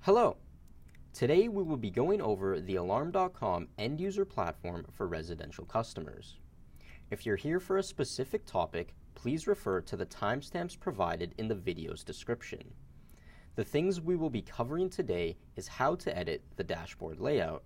Hello! Today we will be going over the Alarm.com end-user platform for residential customers. If you're here for a specific topic, please refer to the timestamps provided in the video's description. The things we will be covering today is how to edit the dashboard layout,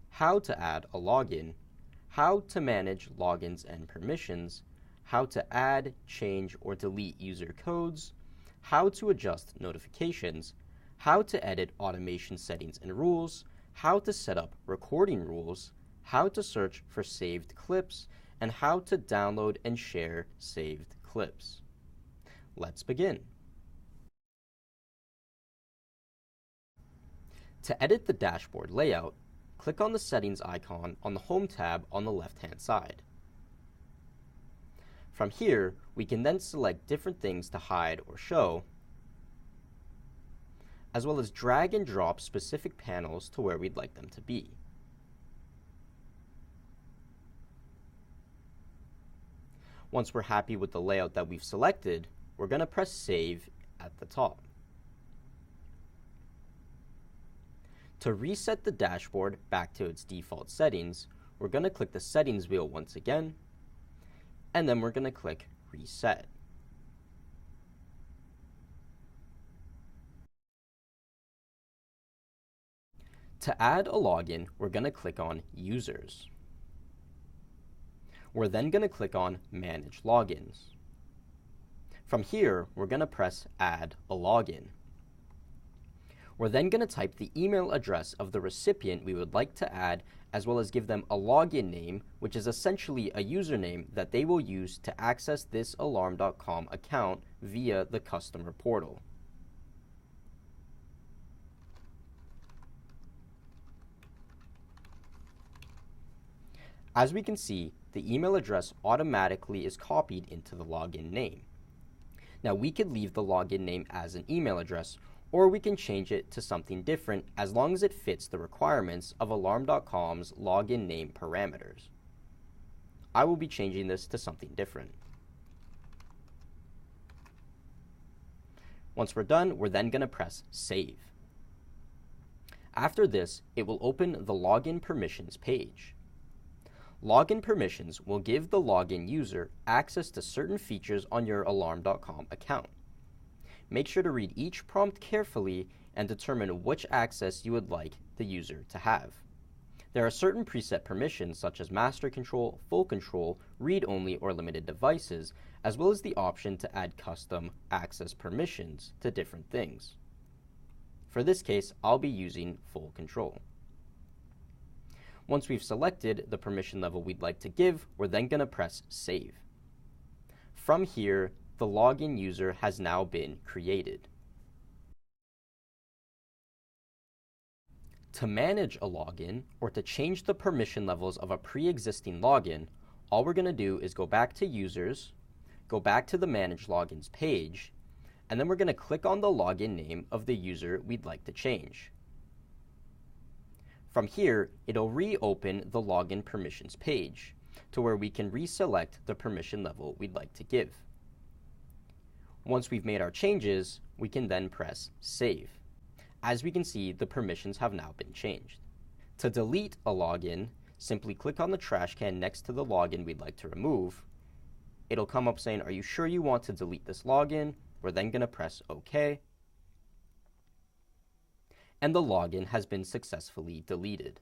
how to add a login, how to manage logins and permissions, how to add, change, or delete user codes, how to adjust notifications, how to edit automation settings and rules, how to set up recording rules, how to search for saved clips, and how to download and share saved clips. Let's begin. To edit the dashboard layout, click on the settings icon on the Home tab on the left-hand side. From here, we can then select different things to hide or show, as well as drag and drop specific panels to where we'd like them to be. Once we're happy with the layout that we've selected, we're going to press Save at the top. To reset the dashboard back to its default settings, we're going to click the Settings wheel once again, and then we're going to click Reset. To add a login, we're going to click on Users. We're then going to click on Manage Logins. From here, we're going to press Add a Login. We're then going to type the email address of the recipient we would like to add, as well as give them a login name, which is essentially a username that they will use to access this Alarm.com account via the customer portal. As we can see, the email address automatically is copied into the login name. Now we could leave the login name as an email address, or we can change it to something different as long as it fits the requirements of Alarm.com's login name parameters. I will be changing this to something different. Once we're done, we're then going to press Save. After this, it will open the Login Permissions page. Login permissions will give the login user access to certain features on your Alarm.com account. Make sure to read each prompt carefully and determine which access you would like the user to have. There are certain preset permissions such as master control, full control, read-only or limited devices, as well as the option to add custom access permissions to different things. For this case, I'll be using full control. Once we've selected the permission level we'd like to give, we're then going to press Save. From here, the login user has now been created. To manage a login, or to change the permission levels of a pre-existing login, all we're going to do is go back to Users, go back to the Manage Logins page, and then we're going to click on the login name of the user we'd like to change. From here, it'll reopen the Login Permissions page to where we can reselect the permission level we'd like to give. Once we've made our changes, we can then press Save. As we can see, the permissions have now been changed. To delete a login, simply click on the trash can next to the login we'd like to remove. It'll come up saying, "Are you sure you want to delete this login?" We're then going to press OK. And the login has been successfully deleted.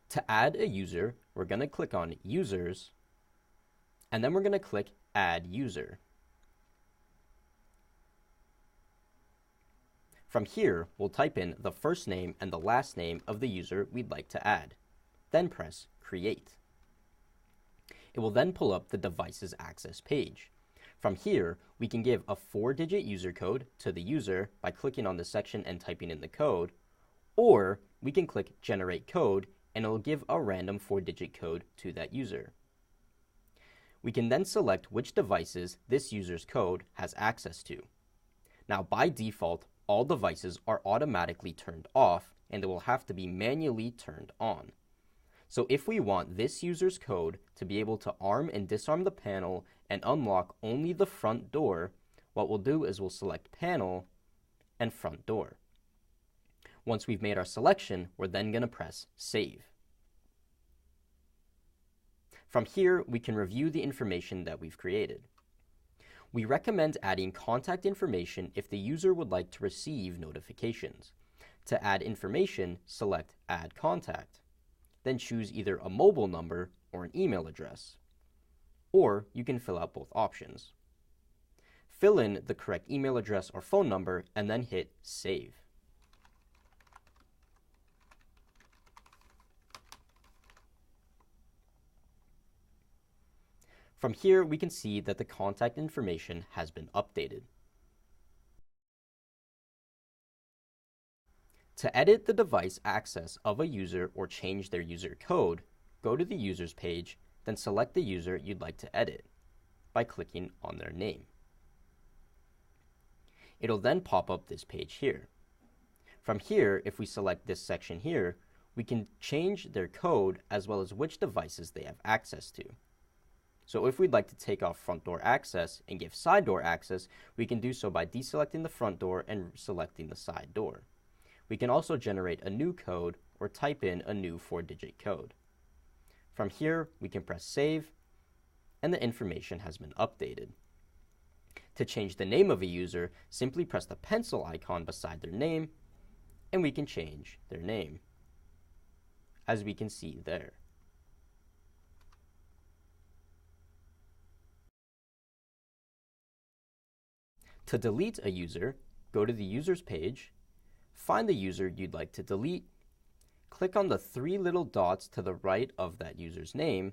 To add a user, we're going to click on Users, and then we're going to click Add User. From here, we'll type in the first name and the last name of the user we'd like to add. Then press Create. It will then pull up the Devices Access page. From here, we can give a 4-digit user code to the user by clicking on the section and typing in the code, or we can click Generate Code and it will give a random 4-digit code to that user. We can then select which devices this user's code has access to. Now, by default, all devices are automatically turned off and they will have to be manually turned on. So if we want this user's code to be able to arm and disarm the panel and unlock only the front door, what we'll do is we'll select panel and front door. Once we've made our selection, we're then going to press save. From here, we can review the information that we've created. We recommend adding contact information if the user would like to receive notifications. To add information, select Add Contact. Then choose either a mobile number or an email address. Or you can fill out both options. Fill in the correct email address or phone number and then hit Save. From here, we can see that the contact information has been updated. To edit the device access of a user or change their user code, go to the Users page, then select the user you'd like to edit by clicking on their name. It'll then pop up this page here. From here, if we select this section here, we can change their code as well as which devices they have access to. So if we'd like to take off front door access and give side door access, we can do so by deselecting the front door and selecting the side door. We can also generate a new code or type in a new 4-digit code. From here, we can press save, and the information has been updated. To change the name of a user, simply press the pencil icon beside their name, and we can change their name, as we can see there. To delete a user, go to the Users page, find the user you'd like to delete, click on the 3 little dots to the right of that user's name,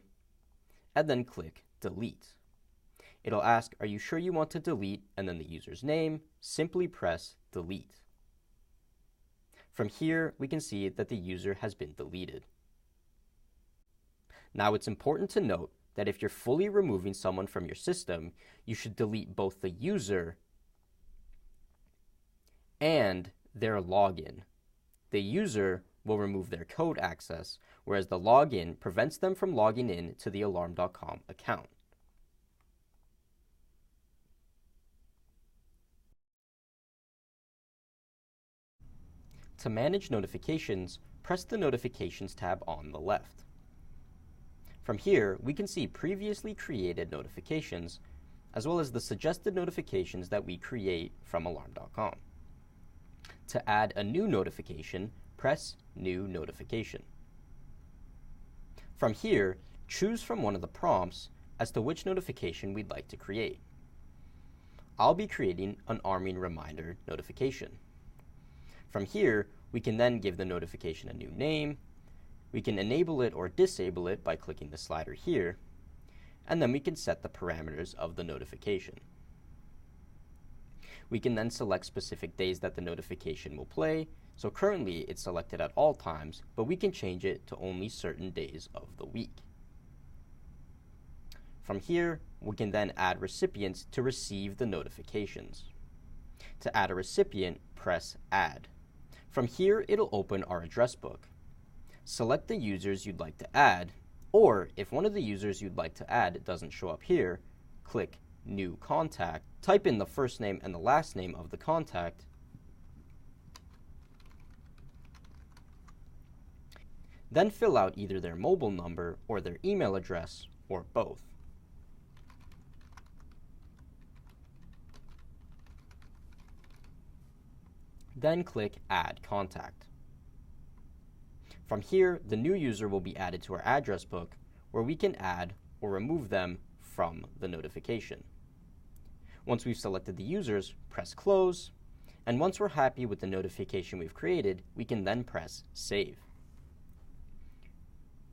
and then click Delete. It'll ask, are you sure you want to delete, and then the user's name, simply press Delete. From here, we can see that the user has been deleted. Now it's important to note that if you're fully removing someone from your system, you should delete both the user and their login. The user will remove their code access, whereas the login prevents them from logging in to the Alarm.com account. To manage notifications, press the Notifications tab on the left. From here, we can see previously created notifications, as well as the suggested notifications that we create from Alarm.com. To add a new notification, press New Notification. From here, choose from one of the prompts as to which notification we'd like to create. I'll be creating an arming reminder notification. From here, we can then give the notification a new name. We can enable it or disable it by clicking the slider here, and then we can set the parameters of the notification. We can then select specific days that the notification will play. So currently it's selected at all times, but we can change it to only certain days of the week. From here, we can then add recipients to receive the notifications. To add a recipient, press Add. From here, it'll open our address book. Select the users you'd like to add, or if one of the users you'd like to add doesn't show up here, click New Contact, type in the first name and the last name of the contact, then fill out either their mobile number or their email address, or both. Then click Add Contact. From here, the new user will be added to our address book, where we can add or remove them from the notification. Once we've selected the users, press Close, and once we're happy with the notification we've created, we can then press Save.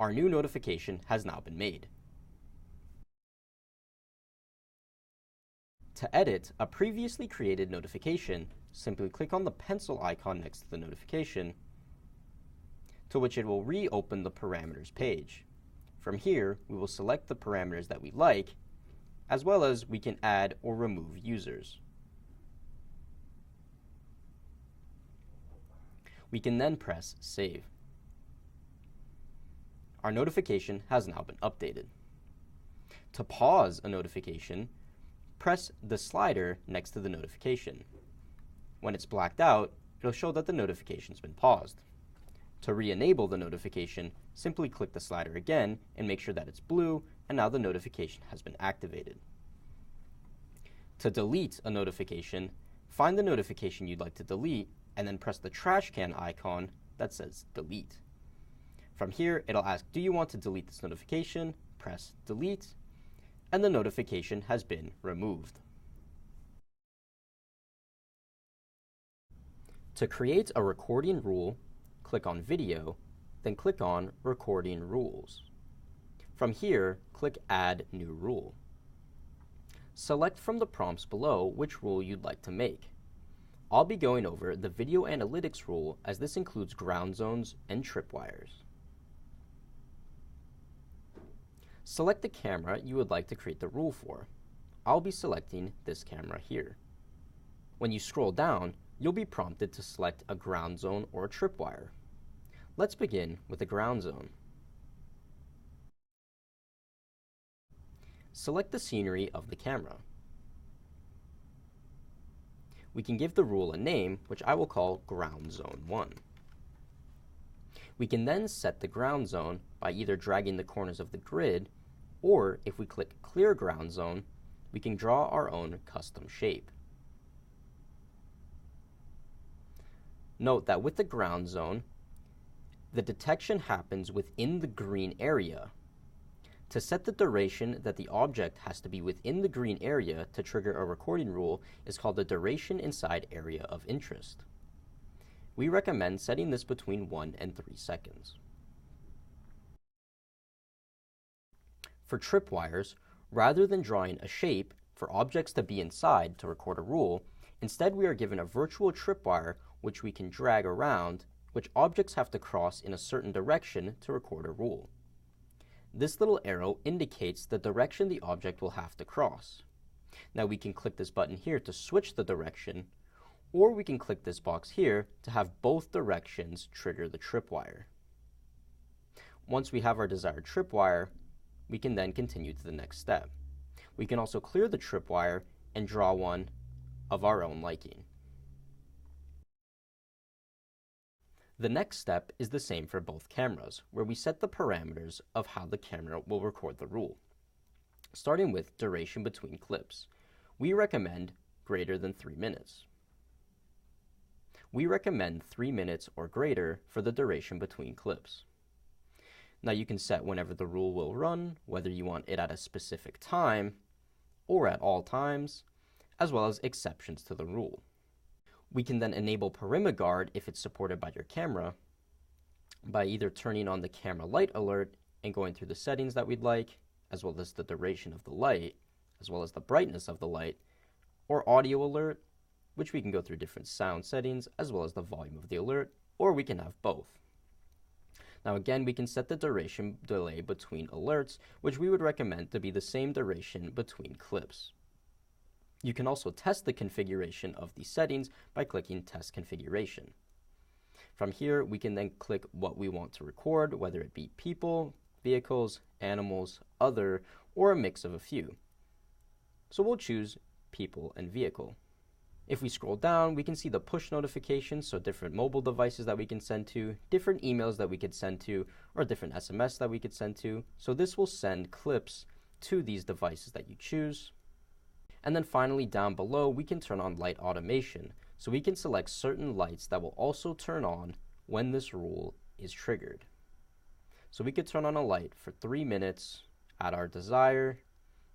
Our new notification has now been made. To edit a previously created notification, simply click on the pencil icon next to the notification, to which it will reopen the parameters page. From here, we will select the parameters that we like, as well as we can add or remove users. We can then press Save. Our notification has now been updated. To pause a notification, press the slider next to the notification. When it's blacked out, it'll show that the notification's been paused. To re-enable the notification, simply click the slider again and make sure that it's blue, and now the notification has been activated. To delete a notification, find the notification you'd like to delete and then press the trash can icon that says delete. From here, it'll ask, do you want to delete this notification? Press delete, and the notification has been removed. To create a recording rule, click on Video, then click on Recording Rules. From here, click Add New Rule. Select from the prompts below which rule you'd like to make. I'll be going over the Video Analytics rule, as this includes ground zones and tripwires. Select the camera you would like to create the rule for. I'll be selecting this camera here. When you scroll down, you'll be prompted to select a ground zone or a tripwire. Let's begin with a ground zone. Select the scenery of the camera. We can give the rule a name, which I will call Ground Zone 1. We can then set the ground zone by either dragging the corners of the grid, or if we click Clear Ground Zone, we can draw our own custom shape. Note that with the ground zone, the detection happens within the green area. To set the duration that the object has to be within the green area to trigger a recording rule is called the duration inside area of interest. We recommend setting this between 1 and 3 seconds. For tripwires, rather than drawing a shape for objects to be inside to record a rule, instead we are given a virtual tripwire which we can drag around, which objects have to cross in a certain direction to record a rule. This little arrow indicates the direction the object will have to cross. Now we can click this button here to switch the direction, or we can click this box here to have both directions trigger the tripwire. Once we have our desired tripwire, we can then continue to the next step. We can also clear the tripwire and draw one of our own liking. The next step is the same for both cameras, where we set the parameters of how the camera will record the rule. Starting with duration between clips, we recommend greater than 3 minutes. We recommend 3 minutes or greater for the duration between clips. Now you can set whenever the rule will run, whether you want it at a specific time or at all times, as well as exceptions to the rule. We can then enable Perimeter Guard if it's supported by your camera by either turning on the camera light alert and going through the settings that we'd like, as well as the duration of the light, as well as the brightness of the light, or audio alert, which we can go through different sound settings, as well as the volume of the alert, or we can have both. Now again, we can set the duration delay between alerts, which we would recommend to be the same duration between clips. You can also test the configuration of these settings by clicking Test Configuration. From here, we can then click what we want to record, whether it be people, vehicles, animals, other, or a mix of a few. So we'll choose people and vehicle. If we scroll down, we can see the push notifications, so different mobile devices that we can send to, different emails that we could send to, or different SMS that we could send to. So this will send clips to these devices that you choose. And then finally, down below, we can turn on light automation. So we can select certain lights that will also turn on when this rule is triggered. So we could turn on a light for 3 minutes at our desire,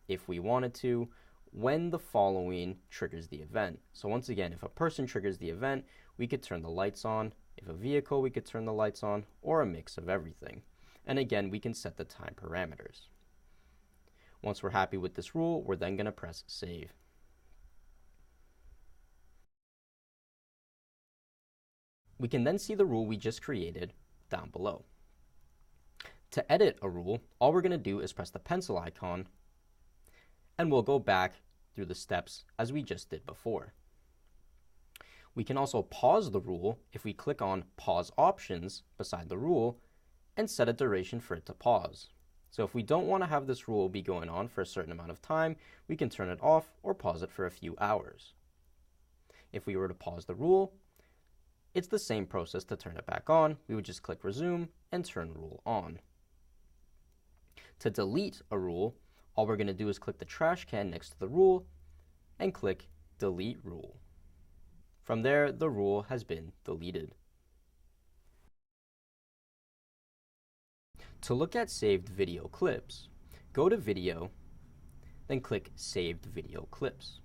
if we wanted to, when the following triggers the event. So once again, if a person triggers the event, we could turn the lights on. If a vehicle, we could turn the lights on, or a mix of everything. And again, we can set the time parameters. Once we're happy with this rule, we're then going to press Save. We can then see the rule we just created down below. To edit a rule, all we're going to do is press the pencil icon, and we'll go back through the steps as we just did before. We can also pause the rule if we click on Pause Options beside the rule and set a duration for it to pause. So if we don't want to have this rule be going on for a certain amount of time, we can turn it off or pause it for a few hours. If we were to pause the rule, it's the same process to turn it back on. We would just click resume and turn rule on. To delete a rule, all we're going to do is click the trash can next to the rule and click delete rule. From there, the rule has been deleted. To look at saved video clips, go to Video, then click Saved Video Clips.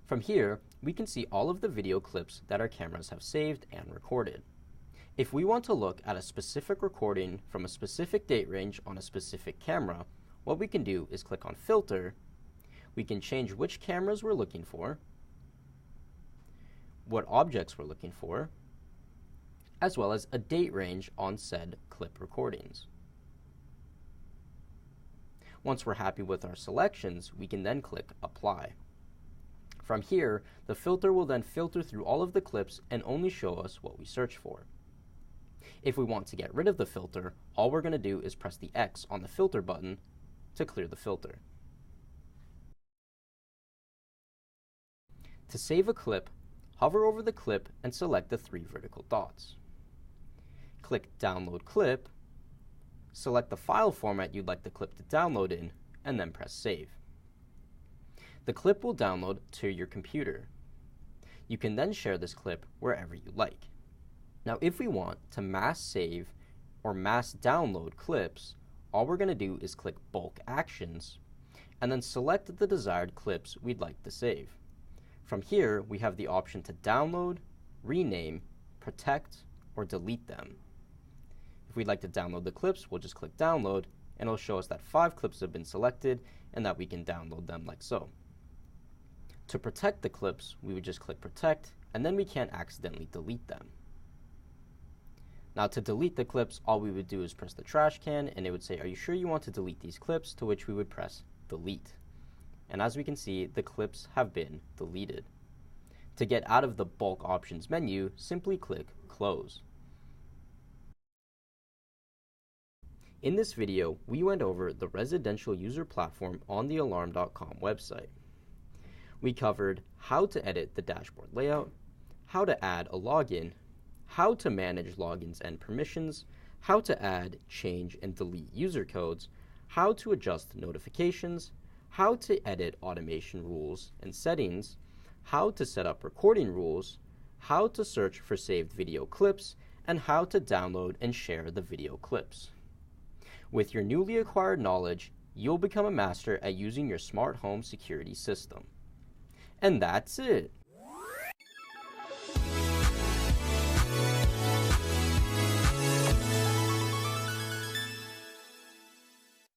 From here, we can see all of the video clips that our cameras have saved and recorded. If we want to look at a specific recording from a specific date range on a specific camera, what we can do is click on Filter. We can change which cameras we're looking for, what objects we're looking for, as well as a date range on said clip recordings. Once we're happy with our selections, we can then click Apply. From here, the filter will then filter through all of the clips and only show us what we search for. If we want to get rid of the filter, all we're going to do is press the X on the filter button to clear the filter. To save a clip, hover over the clip and select the 3 vertical dots. Click Download Clip, select the file format you'd like the clip to download in, and then press Save. The clip will download to your computer. You can then share this clip wherever you like. Now, if we want to mass save or mass download clips, all we're going to do is click Bulk Actions and then select the desired clips we'd like to save. From here, we have the option to download, rename, protect, or delete them. If we'd like to download the clips, we'll just click Download, and it'll show us that 5 clips have been selected and that we can download them like so. To protect the clips, we would just click Protect, and then we can't accidentally delete them. Now, to delete the clips, all we would do is press the trash can, and it would say, "Are you sure you want to delete these clips?" To which we would press Delete. And as we can see, the clips have been deleted. To get out of the Bulk Options menu, simply click Close. In this video, we went over the residential user platform on the Alarm.com website. We covered how to edit the dashboard layout, how to add a login, how to manage logins and permissions, how to add, change, and delete user codes, how to adjust notifications, how to edit automation rules and settings, how to set up recording rules, how to search for saved video clips, and how to download and share the video clips. With your newly acquired knowledge, you'll become a master at using your smart home security system. And that's it.